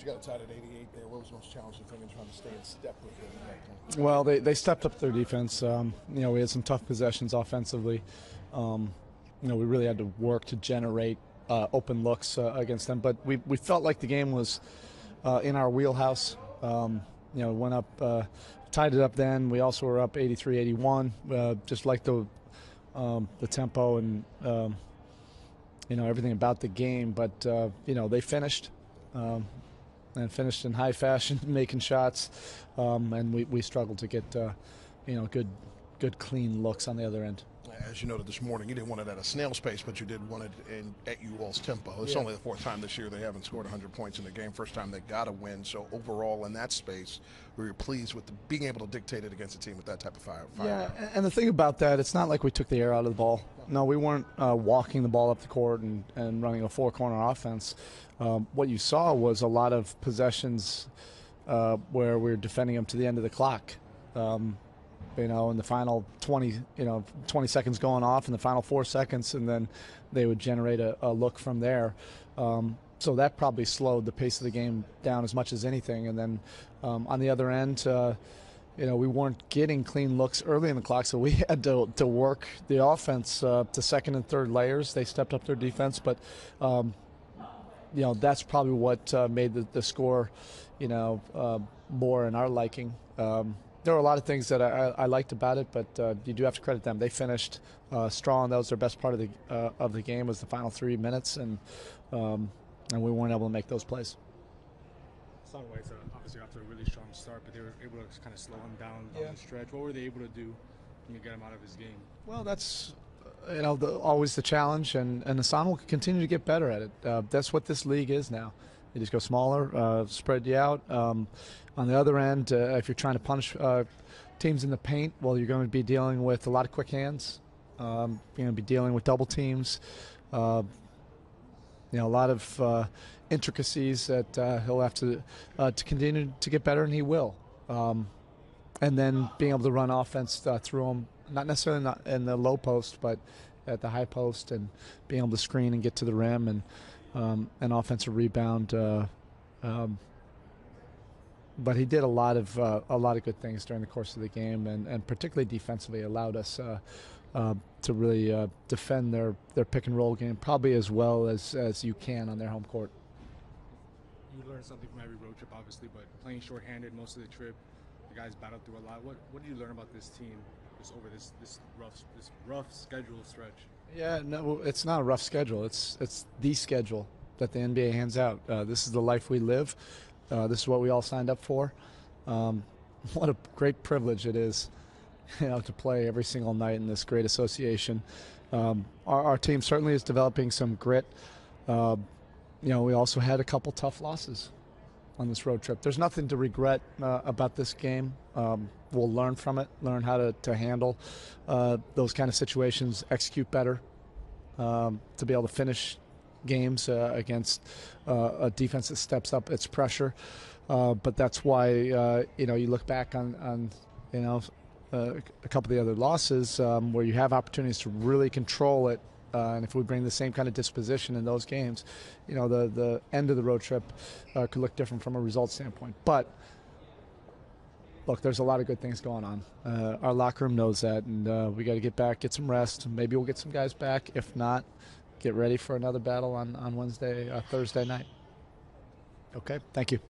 got outside at 88 there. What was the most challenging thing in trying to stay in step with him at that point? Well, they stepped up their defense. We had some tough possessions offensively. We really had to work to generate open looks against them. But we felt like the game was in our wheelhouse. Went up, tied it up then. We also were up 83-81. Just like the tempo and everything about the game. But they finished. And finished in high fashion, making shots, and we struggled to get good clean looks on the other end. As you noted this morning, you didn't want it at a snail's pace, but you did want it at you all's tempo. It's only the fourth time this year they haven't scored 100 points in the game. First time they got a win. So overall, in that space, we were pleased with being able to dictate it against a team with that type of fire. Yeah, and the thing about that, it's not like we took the air out of the ball. No, we weren't walking the ball up the court and running a four-corner offense. What you saw was a lot of possessions where we were defending them to the end of the clock. In the final 20 seconds going off in the final 4 seconds, and then they would generate a look from there. So that probably slowed the pace of the game down as much as anything. And then on the other end, we weren't getting clean looks early in the clock, so we had to work the offense to second and third layers. They stepped up their defense, but that's probably what made the score, more in our liking. There were a lot of things that I liked about it, but you do have to credit them. They finished strong. That was their best part of the game, was the final 3 minutes, and we weren't able to make those plays. White's obviously off to a really strong start, but they were able to kind of slow him down the stretch. What were they able to do to get him out of his game? Well, that's always the challenge, and Hassan will continue to get better at it. That's what this league is now. You just go smaller, spread you out. On the other end, if you're trying to punish teams in the paint, well, you're going to be dealing with a lot of quick hands. You're going to be dealing with double teams. A lot of intricacies that he'll have to continue to get better, and he will. And then being able to run offense through him, not necessarily in the low post, but at the high post, and being able to screen and get to the rim, and an offensive rebound. But he did a lot of good things during the course of the game, and particularly defensively allowed us to really defend their pick and roll game probably as well as you can on their home court. You learn something from every road trip, obviously, but playing shorthanded most of the trip, the guys battled through a lot. What did you learn about this team over this rough schedule stretch? Yeah, no, it's not a rough schedule. It's the schedule that the NBA hands out. This is the life we live. This is what we all signed up for. What a great privilege it is, to play every single night in this great association. Our team certainly is developing some grit. We also had a couple tough losses on this road trip. There's nothing to regret about this game. We'll learn from it, learn how to handle those kind of situations, execute better, to be able to finish games against a defense that steps up its pressure. But that's why you look back on a couple of the other losses where you have opportunities to really control it. And if we bring the same kind of disposition in those games, the end of the road trip could look different from a result standpoint. But look, there's a lot of good things going on. Our locker room knows that, and we got to get back, get some rest. Maybe we'll get some guys back. If not, get ready for another battle on Thursday night. Okay, thank you.